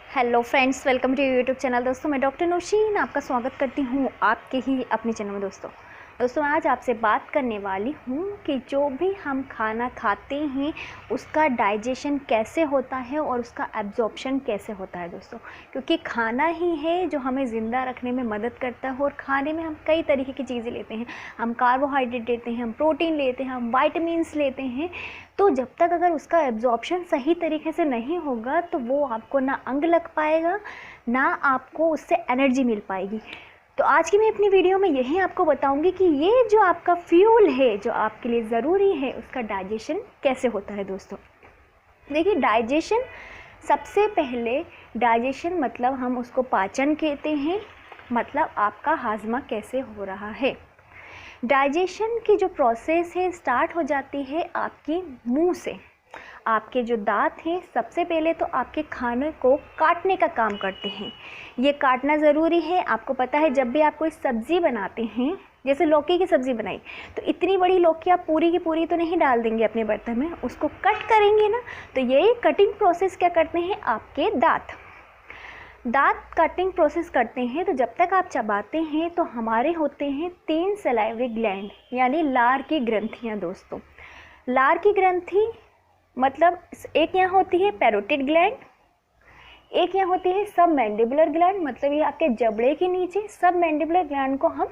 Hello friends, welcome to YouTube channel. दोस्तों मैं doctor Nausheen आपका स्वागत करती हूँ आपके ही अपने चैनल में। दोस्तों आज आपसे बात करने वाली हूँ कि जो भी हम खाना खाते हैं उसका डाइजेशन कैसे होता है और उसका एब्जॉर्प्शन कैसे होता है दोस्तों, क्योंकि खाना ही है जो हमें ज़िंदा रखने में मदद करता है। और खाने में हम कई तरीके की चीज़ें लेते हैं, हम कार्बोहाइड्रेट लेते हैं, हम प्रोटीन लेते हैं, हम वाइटामिन्स लेते हैं। तो जब तक अगर उसका एब्जॉर्प्शन सही तरीके से नहीं होगा तो वो आपको ना अंग लग पाएगा, ना आपको उससे एनर्जी मिल पाएगी। तो आज की मैं अपनी वीडियो में यही आपको बताऊंगी कि ये जो आपका फ्यूल है जो आपके लिए ज़रूरी है उसका डाइजेशन कैसे होता है। दोस्तों देखिए, डाइजेशन सबसे पहले डाइजेशन मतलब हम उसको पाचन कहते हैं, मतलब आपका हाजमा कैसे हो रहा है। डाइजेशन की जो प्रोसेस है स्टार्ट हो जाती है आपकी मुंह से। आपके जो दांत हैं सबसे पहले तो आपके खाने को काटने का काम करते हैं। ये काटना ज़रूरी है। आपको पता है जब भी आप कोई सब्ज़ी बनाते हैं, जैसे लौकी की सब्ज़ी बनाई, तो इतनी बड़ी लौकी आप पूरी की पूरी तो नहीं डाल देंगे अपने बर्तन में, उसको कट करेंगे ना। तो ये कटिंग प्रोसेस क्या करते हैं आपके दांत कटिंग प्रोसेस करते हैं। तो जब तक आप चबाते हैं तो हमारे होते हैं 3 सलाइवरी ग्लैंड यानी लार की ग्रंथियाँ। दोस्तों लार की ग्रंथि मतलब एक यहाँ होती है पैरोटिड ग्लैंड, एक यहाँ होती है सब मैंडिबुलर ग्लैंड, मतलब ये आपके जबड़े के नीचे। सब मैंडिबुलर ग्लैंड को हम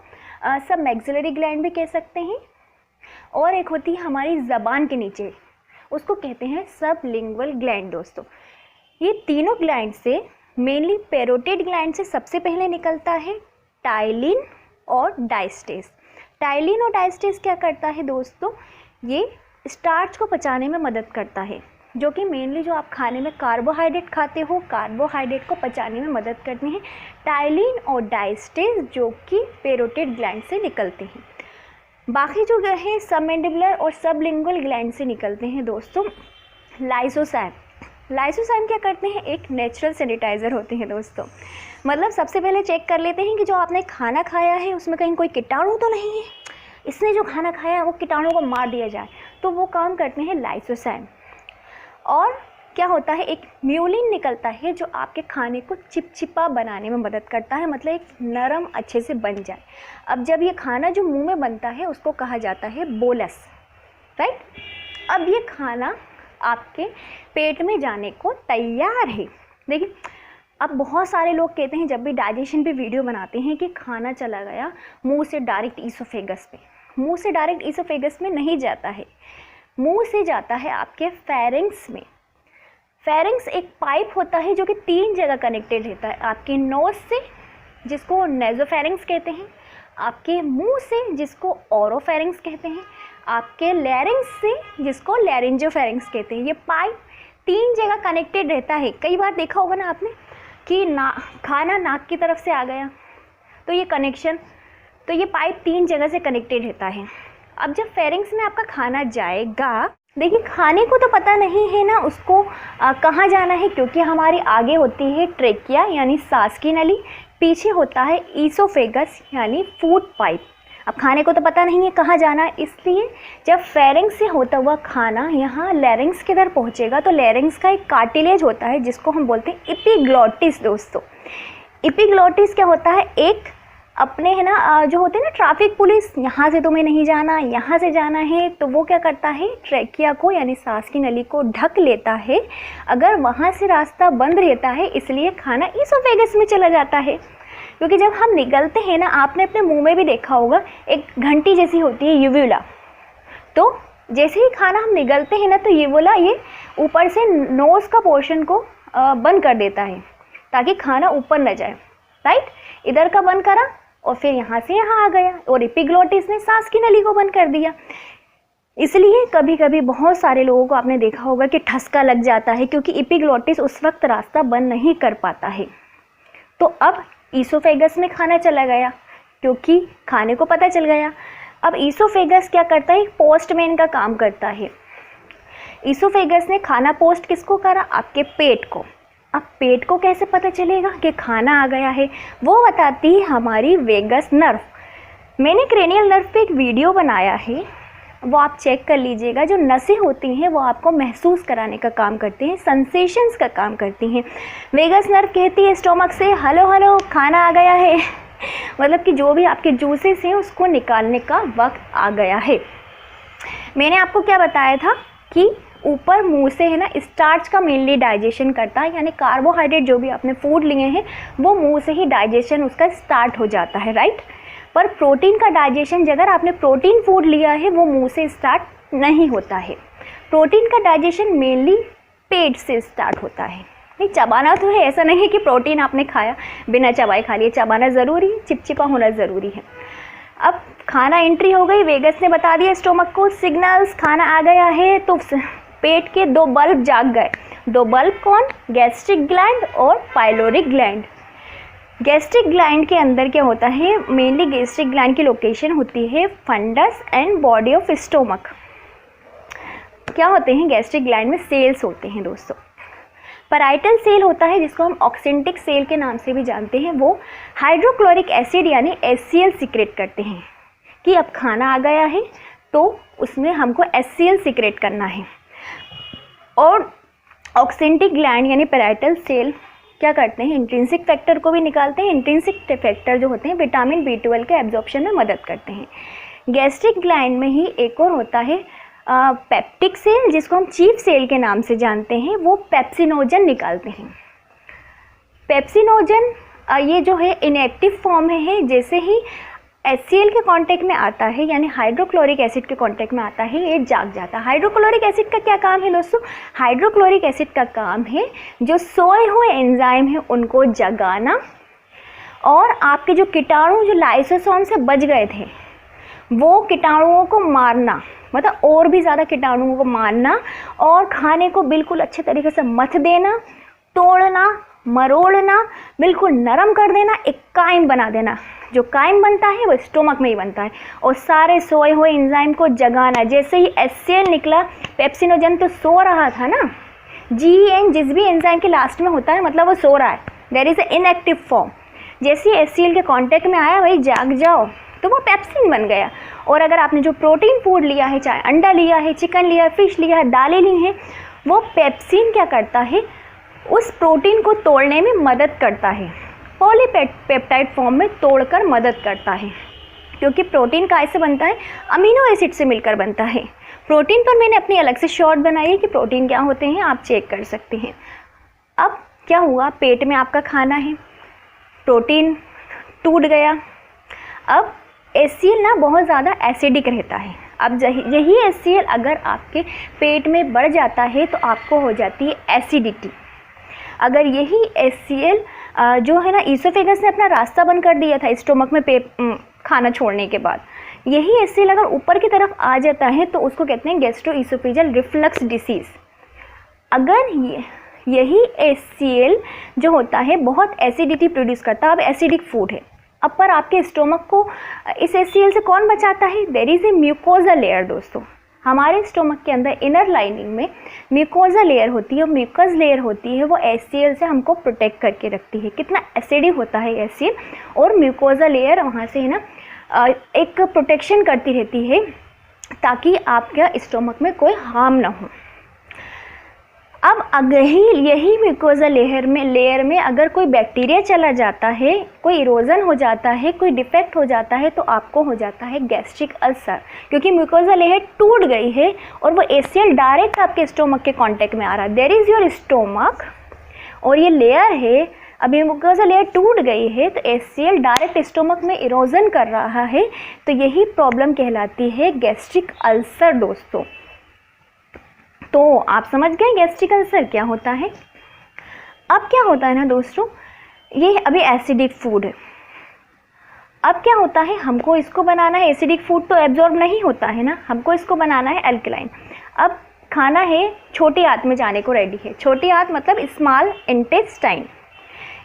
सब मैक्सिलरी ग्लैंड भी कह सकते हैं। और एक होती है हमारी ज़बान के नीचे, उसको कहते हैं सब लिंगुअल ग्लैंड। दोस्तों ये तीनों ग्लैंड से मेनली पैरोटिड ग्लैंड से सबसे पहले निकलता है टाइलिन और डायस्टेस। टाइलिन और डायस्टेस क्या करता है दोस्तों, ये स्टार्च को पचाने में मदद करता है, जो कि मेनली जो आप खाने में कार्बोहाइड्रेट खाते हो, कार्बोहाइड्रेट को पचाने में मदद करते हैं टाइलिन और डायस्टेस, जो कि पैरोटिड ग्लैंड से निकलते हैं। बाकी जो है सब मैंडिबुलर और सब लिंगुअल ग्लैंड से निकलते हैं। दोस्तों लाइसोसाइम क्या करते हैं, एक नेचुरल सैनिटाइज़र होते हैं। दोस्तों मतलब सबसे पहले चेक कर लेते हैं कि जो आपने खाना खाया है उसमें कहीं कोई कीटाणु तो नहीं है, इसने जो खाना खाया है वो कीटाणु को मार दिया जाए, तो वो काम करते हैं लाइसोसाइम। और क्या होता है, एक म्यूलिन निकलता है जो आपके खाने को चिपचिपा बनाने में मदद करता है, मतलब एक नरम अच्छे से बन जाए। अब जब ये खाना जो मुंह में बनता है उसको कहा जाता है बोलस, राइट। अब ये खाना आपके पेट में जाने को तैयार है। देखिए, अब बहुत सारे लोग कहते हैं जब भी डाइजेशन पे वीडियो बनाते हैं कि खाना चला गया मुंह से डायरेक्ट ईसोफेगस पे। मुंह से डायरेक्ट ईसोफेगस में नहीं जाता है, मुंह से जाता है आपके फेरिंग्स में। फेरिंग्स एक पाइप होता है जो कि 3 जगह कनेक्टेड रहता है, आपके नोज से जिसको नेजोफेरिंग्स कहते हैं, आपके मुंह से जिसको ओरोफेरिंग्स कहते हैं, आपके लैरिंग्स से जिसको लैरिंजोफेरिंग्स कहते हैं। ये पाइप 3 जगह कनेक्टेड रहता है। कई बार देखा होगा ना आपने कि खाना नाक की तरफ से आ गया तो ये कनेक्शन, तो ये पाइप 3 जगह से कनेक्टेड रहता है। अब जब फेरिंग्स में आपका खाना जाएगा, देखिए खाने को तो पता नहीं है ना उसको कहाँ जाना है, क्योंकि हमारी आगे होती है ट्रेकिया यानी सांस की नली, पीछे होता है ईसोफेगस यानी फूड पाइप। अब खाने को तो पता नहीं है कहाँ जाना है, इसलिए जब फेरिंग्स से होता हुआ खाना यहाँ लैरिंग्स की तरफ पहुँचेगा तो लैरिंग्स का एक कार्टिलेज होता है जिसको हम बोलते हैं एपिग्लॉटिस। दोस्तों एपिग्लॉटिस क्या होता है, एक अपने है ना जो होते हैं ना ट्रैफिक पुलिस, यहाँ से तुम्हें नहीं जाना, यहाँ से जाना है, तो वो क्या करता है ट्रेकिया को यानी सांस की नली को ढक लेता है। अगर वहाँ से रास्ता बंद रहता है इसलिए खाना ईसोफेगस में चला जाता है। क्योंकि जब हम निगलते हैं ना, आपने अपने मुंह में भी देखा होगा एक घंटी जैसी होती है यूवुला, तो जैसे ही खाना हम निगलते हैं ना तो यूवुला ये ऊपर से नोज़ का पोर्शन को बंद कर देता है ताकि खाना ऊपर न जाए, राइट। इधर का बंद करा और फिर यहाँ से यहाँ आ गया, और एपिग्लॉटिस ने सांस की नली को बंद कर दिया। इसलिए कभी कभी बहुत सारे लोगों को आपने देखा होगा कि ठसका लग जाता है, क्योंकि एपिग्लॉटिस उस वक्त रास्ता बंद नहीं कर पाता है। तो अब ईसोफेगस में खाना चला गया क्योंकि खाने को पता चल गया। अब ईसोफेगस क्या करता है, पोस्टमैन का काम करता है। ईसोफेगस ने खाना पोस्ट किसको करा, आपके पेट को। अब पेट को कैसे पता चलेगा कि खाना आ गया है, वो बताती है हमारी वेगस नर्व। मैंने क्रेनियल नर्व पे एक वीडियो बनाया है, वो आप चेक कर लीजिएगा। जो नसें होती हैं वो आपको महसूस कराने का काम करती हैं, सेंसेशंस का काम करती हैं। वेगस नर्व कहती है स्टोमक से हेलो हेलो खाना आ गया है मतलब कि जो भी आपके जूसेस हैं उसको निकालने का वक्त आ गया है। मैंने आपको क्या बताया था कि ऊपर मुंह से है ना स्टार्च का मेनली डाइजेशन करता है, यानी कार्बोहाइड्रेट जो भी आपने फूड लिए हैं वो मुंह से ही डाइजेशन उसका स्टार्ट हो जाता है, राइट। पर प्रोटीन का डाइजेशन अगर आपने प्रोटीन फूड लिया है वो मुंह से स्टार्ट नहीं होता है। प्रोटीन का डाइजेशन मेनली पेट से स्टार्ट होता है। नहीं, चबाना तो है, ऐसा नहीं है कि प्रोटीन आपने खाया बिना चबाए खा लिया, चबाना ज़रूरी है, चिपचिपा होना ज़रूरी है। अब खाना एंट्री हो गई, वेगस ने बता दिया स्टोमक को सिग्नल्स खाना आ गया है, तो पेट के 2 बल्ब जाग गए। 2 बल्ब कौन? गैस्ट्रिक ग्लैंड और पाइलोरिक ग्लैंड। गैस्ट्रिक ग्लैंड के अंदर क्या होता है, मेनली गैस्ट्रिक ग्लैंड की लोकेशन होती है fundus and body of stomach. क्या होते हैं गैस्ट्रिक ग्लैंड में? सेल्स होते हैं दोस्तों। पैराइटल सेल होता है जिसको हम ऑक्सेंटिक सेल के नाम से भी जानते हैं, वो हाइड्रोक्लोरिक एसिड यानी HCl सीक्रेट करते हैं कि अब खाना आ गया है तो उसमें हमको HCl सीक्रेट करना है। और ऑक्सेंटिक ग्लैंड यानी पैराइटल सेल क्या करते हैं, इंट्रिंसिक फैक्टर को भी निकालते हैं। इंट्रिंसिक फैक्टर जो होते हैं विटामिन B12 के एब्जॉर्प्शन में मदद करते हैं। गैस्ट्रिक ग्लैंड में ही एक और होता है पेप्टिक सेल जिसको हम चीफ सेल के नाम से जानते हैं, वो पेप्सिनोजन निकालते हैं। पेप्सिनोजन ये जो है इनएक्टिव फॉर्म है, जैसे ही HCl के कांटेक्ट में आता है यानी हाइड्रोक्लोरिक एसिड के कांटेक्ट में आता है ये जाग जाता है। हाइड्रोक्लोरिक एसिड का क्या काम है दोस्तों? हाइड्रोक्लोरिक एसिड का काम है जो सोए हुए एंजाइम है उनको जगाना और आपके जो कीटाणु जो लाइसोसोम से बच गए थे वो कीटाणुओं को मारना, मतलब और भी ज़्यादा कीटाणुओं को मारना और खाने को बिल्कुल अच्छे तरीके से मथ देना, तोड़ना, मरोड़ना, बिल्कुल नरम कर देना, एक काइम बना देना। जो काइम बनता है वो स्टोमक में ही बनता है और सारे सोए हुए एंजाइम को जगाना। जैसे ही HCl निकला, पेप्सिनोजन तो सो रहा था ना, GN जिस भी एंजाइम के लास्ट में होता है मतलब वो सो रहा है, there is a inactive form. जैसे ही HCl के कांटेक्ट में आया भाई जाग जाओ, तो वो पेप्सिन बन गया। और अगर आपने जो प्रोटीन फूड लिया है, चाहे अंडा लिया है, चिकन लिया है, फिश लिया है, दालें ली हैं, वो पेप्सिन क्या करता है, उस प्रोटीन को तोड़ने में मदद करता है, पॉलीपेप्टाइड फॉर्म में तोड़कर मदद करता है। क्योंकि प्रोटीन का ऐसे बनता है, अमीनो एसिड से मिलकर बनता है। प्रोटीन पर मैंने अपनी अलग से शॉर्ट बनाई है कि प्रोटीन क्या होते हैं, आप चेक कर सकते हैं। अब क्या हुआ, पेट में आपका खाना है, प्रोटीन टूट गया। अब HCl ना बहुत ज़्यादा एसिडिक रहता है। अब यही HCl अगर आपके पेट में बढ़ जाता है तो आपको हो जाती है एसिडिटी। अगर यही HCl जो है ना ईसोफेगस ने अपना रास्ता बंद कर दिया था स्टोमक में खाना छोड़ने के बाद, यही HCl अगर ऊपर की तरफ आ जाता है तो उसको कहते हैं गैस्ट्रोइसोफेजियल रिफ्लक्स डिसीज़। अगर यही HCl जो होता है बहुत एसिडिटी प्रोड्यूस करता है, अब एसिडिक फूड है, अब पर आपके स्टोमक को इस HCl से कौन बचाता है? There is a mucosa layer दोस्तों। हमारे स्टोमक के अंदर इनर लाइनिंग में म्यूकोजा लेयर होती है, और म्यूकस लेयर होती है, वो HCl से हमको प्रोटेक्ट करके रखती है। कितना एसिडिक होता है HCl, और म्यूकोजा लेयर वहाँ से है ना एक प्रोटेक्शन करती रहती है ताकि आपके स्टोमक में कोई हार्म ना हो। अब अगर यही म्यूकोजा लेयर में अगर कोई बैक्टीरिया चला जाता है, कोई इरोजन हो जाता है, कोई डिफेक्ट हो जाता है, तो आपको हो जाता है गैस्ट्रिक अल्सर, क्योंकि म्यूकोजा लेयर टूट गई है और वो HCl डायरेक्ट आपके स्टोमक के कांटेक्ट में आ रहा है। देयर इज़ योर स्टोमक और ये लेयर है, अभी म्यूकोजा लेयर टूट गई है तो HCl डायरेक्ट स्टोमक में इरोजन कर रहा है, तो यही प्रॉब्लम कहलाती है गैस्ट्रिक अल्सर दोस्तों। तो आप समझ गए गैस्ट्रिक अल्सर क्या होता है। अब क्या होता है ना दोस्तों, ये अभी एसिडिक फूड है, अब क्या होता है, हमको इसको बनाना है, एसिडिक फूड तो एब्जॉर्ब नहीं होता है ना, हमको इसको बनाना है अल्कलाइन। अब खाना है छोटी आंत में जाने को रेडी है। छोटी आंत मतलब स्मॉल इंटेस्टाइन।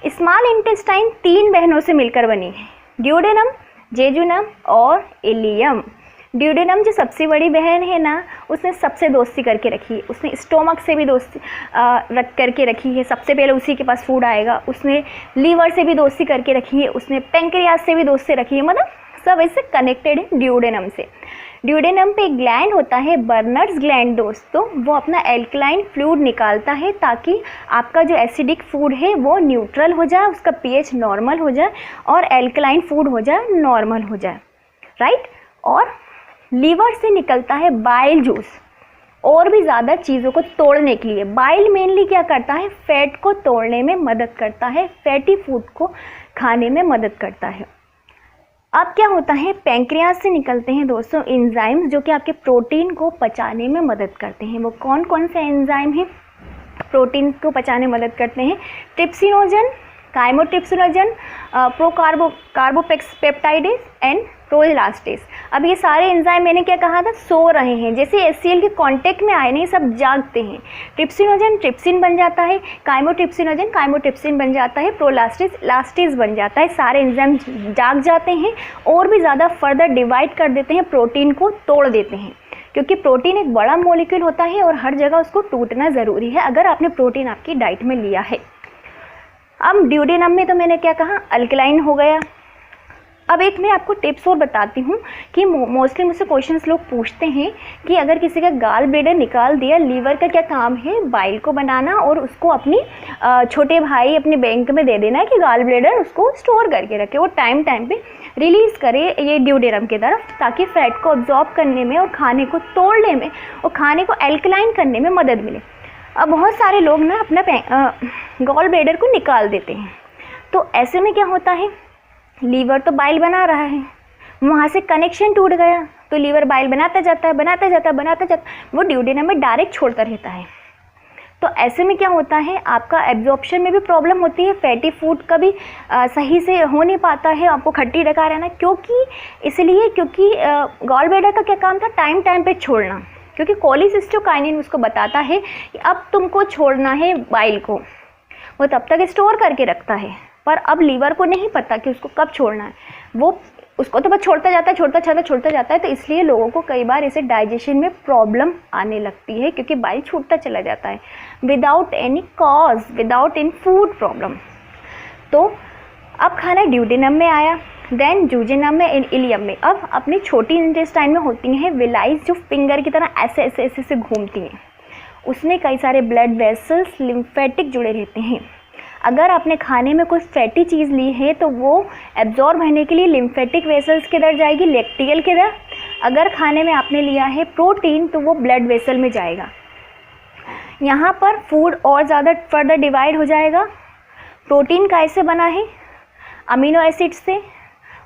स्मॉल इंटेस्टाइन 3 बहनों से मिलकर बनी है, ड्यूडेनम, जेजुनम और इलियम। ड्यूडेनम जो सबसे बड़ी बहन है ना, उसने सबसे दोस्ती करके रखी है, उसने स्टोमक से भी दोस्ती रख करके रखी है, सबसे पहले उसी के पास फूड आएगा। उसने लीवर से भी दोस्ती करके रखी है, उसने पेंक्रियाज से भी दोस्ती रखी है, मतलब सब इससे कनेक्टेड है ड्यूडेनम से। ड्यूडेनम पे एक ग्लैंड होता है बर्नर्स ग्लैंड दोस्तों, वो अपना एल्कलाइन फ्लूइड निकालता है ताकि आपका जो एसिडिक फूड है वो न्यूट्रल हो जाए, उसका पीएच नॉर्मल हो जाए और एल्कलाइन फूड हो जाए नॉर्मल हो जाए, राइट। और लीवर से निकलता है बाइल जूस और भी ज़्यादा चीज़ों को तोड़ने के लिए। बाइल मेनली क्या करता है, फैट को तोड़ने में मदद करता है, फैटी फूड को खाने में मदद करता है। अब क्या होता है, पैंक्रियाज से निकलते हैं दोस्तों एंजाइम्स जो कि आपके प्रोटीन को पचाने में मदद करते हैं। वो कौन कौन से एंजाइम हैं प्रोटीन को पचाने में मदद करते हैं? Trypsinogen, chymotrypsinogen, carboxypeptidase and proelastase. अब ये सारे एंजाइम मैंने क्या कहा था, सो रहे हैं, जैसे HCl के कांटेक्ट में आए नहीं, सब जागते हैं। ट्रिप्सिनोजन ट्रिप्सिन बन जाता है, काइमोट्रिप्सिनोजन काइमोट्रिप्सिन बन जाता है, प्रोलास्टेज लास्टेज बन जाता है। सारे एंजाइम जाग जाते हैं और भी ज़्यादा फर्दर डिवाइड कर देते हैं, प्रोटीन को तोड़ देते हैं, क्योंकि प्रोटीन एक बड़ा मॉलिक्यूल होता है और हर जगह उसको टूटना ज़रूरी है अगर आपने प्रोटीन आपकी डाइट में लिया है। अब ड्यूडेनम में तो मैंने क्या कहा, अल्कलाइन हो गया। अब एक मैं आपको टिप्स और बताती हूँ कि मोस्टली मुझसे क्वेश्चंस लोग पूछते हैं कि अगर किसी का गाल ब्लैडर निकाल दिया, लीवर का क्या काम है, बाइल को बनाना और उसको अपनी छोटे भाई अपने बैंक में दे देना है कि गाल ब्लैडर उसको स्टोर करके रखे, वो टाइम टाइम पे रिलीज़ करे ये ड्यूडेनम की तरफ, ताकि फैट को अब्जॉर्ब करने में और खाने को तोड़ने में और खाने को एल्कलाइन करने में मदद मिले। अब बहुत सारे लोग ना अपना गॉल ब्लैडर को निकाल देते हैं, तो ऐसे में क्या होता है, लीवर तो बाइल बना रहा है, वहाँ से कनेक्शन टूट गया तो लीवर बाइल बनाता जाता है, वो ड्यूडेनम में डायरेक्ट छोड़ता रहता है। तो ऐसे में क्या होता है, आपका एब्जॉर्प्शन में भी प्रॉब्लम होती है, फैटी फूड का भी सही से हो नहीं पाता है, आपको खट्टी डका रहना, क्योंकि गॉल ब्लैडर का क्या काम था, टाइम टाइम पे छोड़ना, क्योंकि कोलिसिस्टोकाइनिन उसको बताता है कि अब तुमको छोड़ना है बाइल को, वो तब तक स्टोर करके रखता है, पर अब लीवर को नहीं पता कि उसको कब छोड़ना है, वो उसको तो बस छोड़ता जाता है। तो इसलिए लोगों को कई बार इसे डाइजेशन में प्रॉब्लम आने लगती है, क्योंकि बाइल छूटता चला जाता है without any cause, without any food problem. तो अब खाना ड्यूडेनम में आया, देन जूजेनम में, इलियम में। अब अपनी छोटी इंटेस्टाइन में होती हैं विलाइज, जो फिंगर की तरह ऐसे घूमती हैं, उसमें कई सारे ब्लड वेसल्स लिम्फेटिक जुड़े रहते हैं। अगर आपने खाने में कोई फैटी चीज़ ली है तो वो एब्जॉर्ब होने के लिए लिम्फेटिक वेसल्स किधर जाएगी, लेक्टियल किधर। अगर खाने में आपने लिया है प्रोटीन तो वो ब्लड वेसल में जाएगा, यहाँ पर फूड और ज़्यादा फर्दर डिवाइड हो जाएगा। प्रोटीन कैसे बना है, अमीनो एसिड से,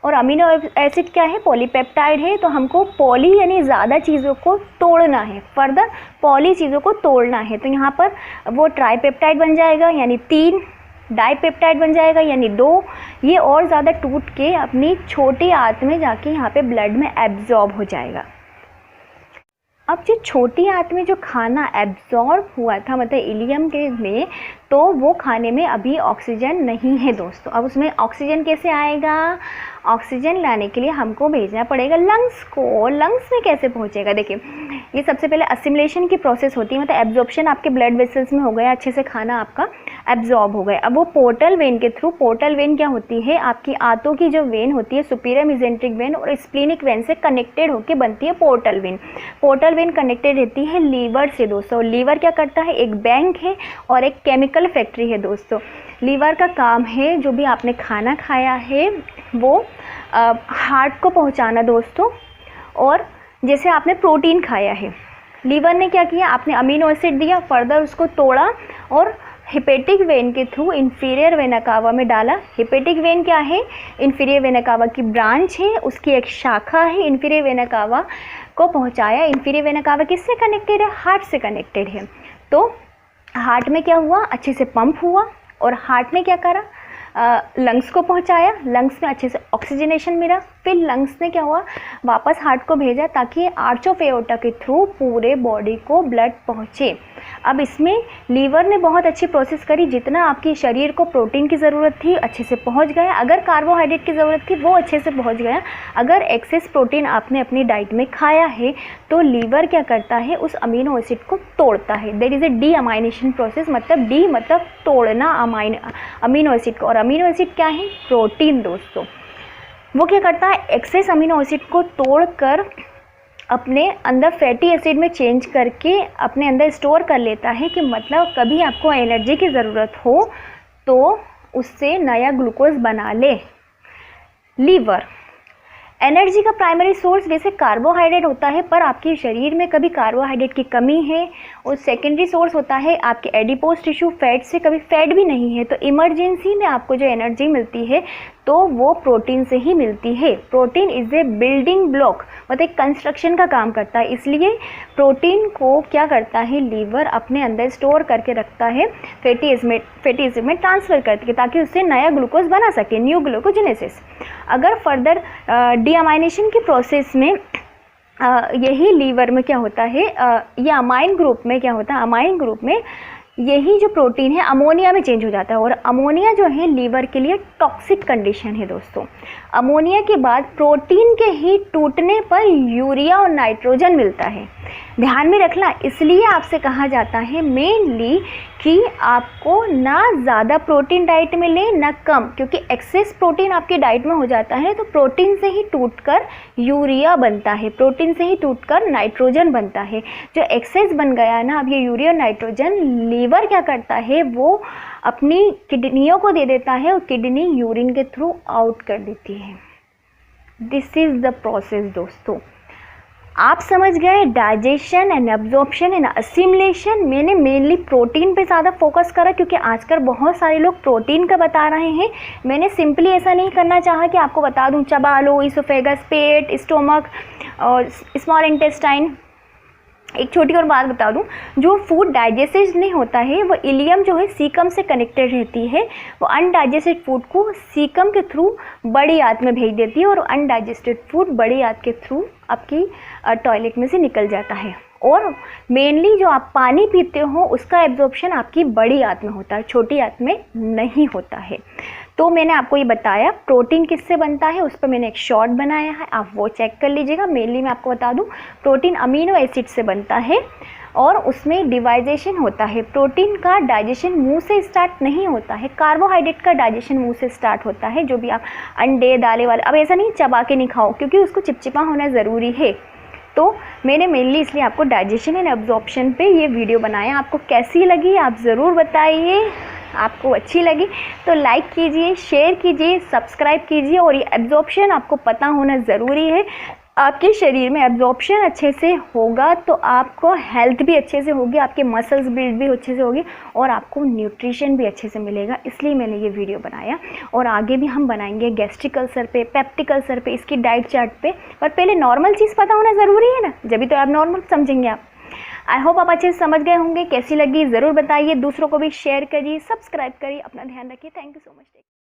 और अमीनो एसिड क्या है, पॉलीपेप्टाइड है। तो हमको पॉली यानी ज़्यादा चीज़ों को तोड़ना है, फर्दर पॉली चीज़ों को तोड़ना है, तो यहाँ पर वो ट्राईपेप्टाइड बन जाएगा यानी 3, डाईपेप्टाइड बन जाएगा यानी 2, ये और ज़्यादा टूट के अपनी छोटी आंत में जाके यहाँ पे ब्लड में एब्जॉर्ब हो जाएगा। अब जो छोटी आंत में जो खाना एब्जॉर्ब हुआ था, मतलब इलियम के में, तो वो खाने में अभी ऑक्सीजन नहीं है दोस्तों। अब उसमें ऑक्सीजन कैसे आएगा, ऑक्सीजन लाने के लिए हमको भेजना पड़ेगा लंग्स को। लंग्स में कैसे पहुंचेगा, देखिए ये सबसे पहले असिमिलेशन की प्रोसेस होती है, मतलब एब्जॉर्प्शन आपके ब्लड वेसल्स में हो गया, अच्छे से खाना आपका एब्जॉर्ब हो गया। अब वो पोर्टल वेन के थ्रू, पोर्टल वेन क्या होती है, आपकी आंतों की जो वेन होती है, सुपीरियर मेसेंट्रिक वेन और स्प्लीनिक वेन से कनेक्टेड होकर बनती है portal vein. Portal vein connected रहती है लीवर से दोस्तों। लीवर क्या करता है, एक बैंक है और एक केमिकल फैक्ट्री है दोस्तों। लीवर का काम है जो भी आपने खाना खाया है वो हार्ट को पहुंचाना दोस्तों। और जैसे आपने प्रोटीन खाया है, लीवर ने क्या किया, आपने अमीनो एसिड दिया, फर्दर उसको तोड़ा और हेपेटिक वेन के थ्रू इंफीरियर वेना कावा में डाला। हेपेटिक वेन क्या है, इंफीरियर वेना कावा की ब्रांच है, उसकी एक शाखा है, इंफीरियर वेना कावा को पहुंचाया। इंफीरियर वेना कावा किससे कनेक्टेड है, हार्ट से कनेक्टेड है। तो हार्ट में क्या हुआ, अच्छे से पंप हुआ और हार्ट ने क्या करा, लंग्स को पहुंचाया, लंग्स में अच्छे से ऑक्सीजनेशन मिला, फिर लंग्स ने क्या हुआ, वापस हार्ट को भेजा ताकि आर्च ऑफ एओर्टा के थ्रू पूरे बॉडी को ब्लड पहुंचे। अब इसमें लीवर ने बहुत अच्छी प्रोसेस करी, जितना आपके शरीर को प्रोटीन की ज़रूरत थी अच्छे से पहुंच गया, अगर कार्बोहाइड्रेट की ज़रूरत थी वो अच्छे से पहुंच गया। अगर एक्सेस प्रोटीन आपने अपनी डाइट में खाया है तो लीवर क्या करता है, उस अमीनो एसिड को तोड़ता है। That is A D amination process, मतलब डी मतलब तोड़ना अमीनो एसिड को। और अमीनो एसिड क्या है, प्रोटीन दोस्तों। वो क्या करता है, एक्सेस अमीनो एसिड को तोड़कर अपने अंदर फैटी एसिड में चेंज करके अपने अंदर स्टोर कर लेता है कि मतलब कभी आपको एनर्जी की ज़रूरत हो तो उससे नया ग्लूकोज बना ले। लीवर एनर्जी का प्राइमरी सोर्स वैसे कार्बोहाइड्रेट होता है, पर आपके शरीर में कभी कार्बोहाइड्रेट की कमी है, और सेकेंडरी सोर्स होता है आपके एडिपोज टिश्यू, फैट से कभी फैट भी नहीं है, तो इमरजेंसी में आपको जो एनर्जी मिलती है तो वो प्रोटीन से ही मिलती है। Protein is a building block, मतलब एक कंस्ट्रक्शन का काम करता है, इसलिए प्रोटीन को क्या करता है लीवर अपने अंदर स्टोर करके रखता है, फैटी एसिड में ट्रांसफ़र करके, ताकि उससे नया ग्लूकोज बना सके, न्यू ग्लूकोजेनेसिस। अगर फर्दर डीअमाइनेशन की प्रोसेस में यही लीवर में क्या होता है, ये अमाइन ग्रुप में क्या होता है, अमाइन ग्रुप में यही जो प्रोटीन है अमोनिया में चेंज हो जाता है, और अमोनिया जो है लीवर के लिए टॉक्सिक कंडीशन है दोस्तों। अमोनिया के बाद प्रोटीन के ही टूटने पर यूरिया और नाइट्रोजन मिलता है, ध्यान में रखना। इसलिए आपसे कहा जाता है मेनली कि आपको ना ज़्यादा प्रोटीन डाइट में लें ना कम, क्योंकि एक्सेस प्रोटीन आपकी डाइट में हो जाता है तो प्रोटीन से ही टूटकर यूरिया बनता है, प्रोटीन से ही टूटकर नाइट्रोजन बनता है। जो एक्सेस बन गया ना, अब ये यूरिया और नाइट्रोजन लीवर क्या करता है, वो अपनी किडनियों को दे देता है और किडनी यूरिन के थ्रू आउट कर देती है। दिस इज़ द प्रोसेस दोस्तों। आप समझ गए digestion and absorption and assimilation. मैंने मेनली प्रोटीन पे ज़्यादा फोकस करा क्योंकि आजकल बहुत सारे लोग प्रोटीन का बता रहे हैं। मैंने सिंपली ऐसा नहीं करना चाहा कि आपको बता दूं चबा लो, इसोफेगस, पेट, स्टोमक और स्मॉल इंटेस्टाइन। एक छोटी और बात बता दूं, जो फूड डाइजेस्टेड नहीं होता है वो इलियम जो है सीकम से कनेक्टेड रहती है, वो अनडाइजेस्टेड फूड को सीकम के थ्रू बड़ी आंत में भेज देती है, और अनडाइजेस्टेड फूड बड़ी आंत के थ्रू आपकी टॉयलेट में से निकल जाता है। और मेनली जो आप पानी पीते हो उसका एब्जॉर्प्शन आपकी बड़ी आंत में होता है, छोटी आंत में नहीं होता है। तो मैंने आपको ये बताया प्रोटीन किससे बनता है, उस पर मैंने एक शॉर्ट बनाया है, आप वो चेक कर लीजिएगा। मेनली मैं आपको बता दूं प्रोटीन अमीनो एसिड से बनता है और उसमें डिवाइजेशन होता है। प्रोटीन का डाइजेशन मुंह से स्टार्ट नहीं होता है, कार्बोहाइड्रेट का डाइजेशन मुंह से स्टार्ट होता है। जो भी आप अंडे, दालें वाले, अब ऐसा नहीं चबा के नहीं खाओ क्योंकि उसको चिपचिपा होना ज़रूरी है। तो मैंने मेनली इसलिए आपको डाइजेशन एंड एब्जॉर्प्शन पे ये वीडियो बनाया। आपको कैसी लगी आप ज़रूर बताइए। आपको अच्छी लगी तो लाइक कीजिए, शेयर कीजिए, सब्सक्राइब कीजिए। और ये एब्जॉर्प्शन आपको पता होना ज़रूरी है। आपके शरीर में एब्जॉर्प्शन अच्छे से होगा तो आपको हेल्थ भी अच्छे से होगी, आपके मसल्स बिल्ड भी अच्छे से होगी और आपको न्यूट्रिशन भी अच्छे से मिलेगा। इसलिए मैंने ये वीडियो बनाया और आगे भी हम बनाएंगे गैस्ट्रिक अल्सर पे, पेप्टिक अल्सर पे, इसकी डाइट चार्ट पे। पर पहले नॉर्मल चीज़ पता होना ज़रूरी है ना, जब तो आप नॉर्मल समझेंगे आप। आई होप आप अच्छे से समझ गए होंगे। कैसी लगी ज़रूर बताइए, दूसरों को भी शेयर करिए, सब्सक्राइब करिए, अपना ध्यान रखिए। Thank you so much.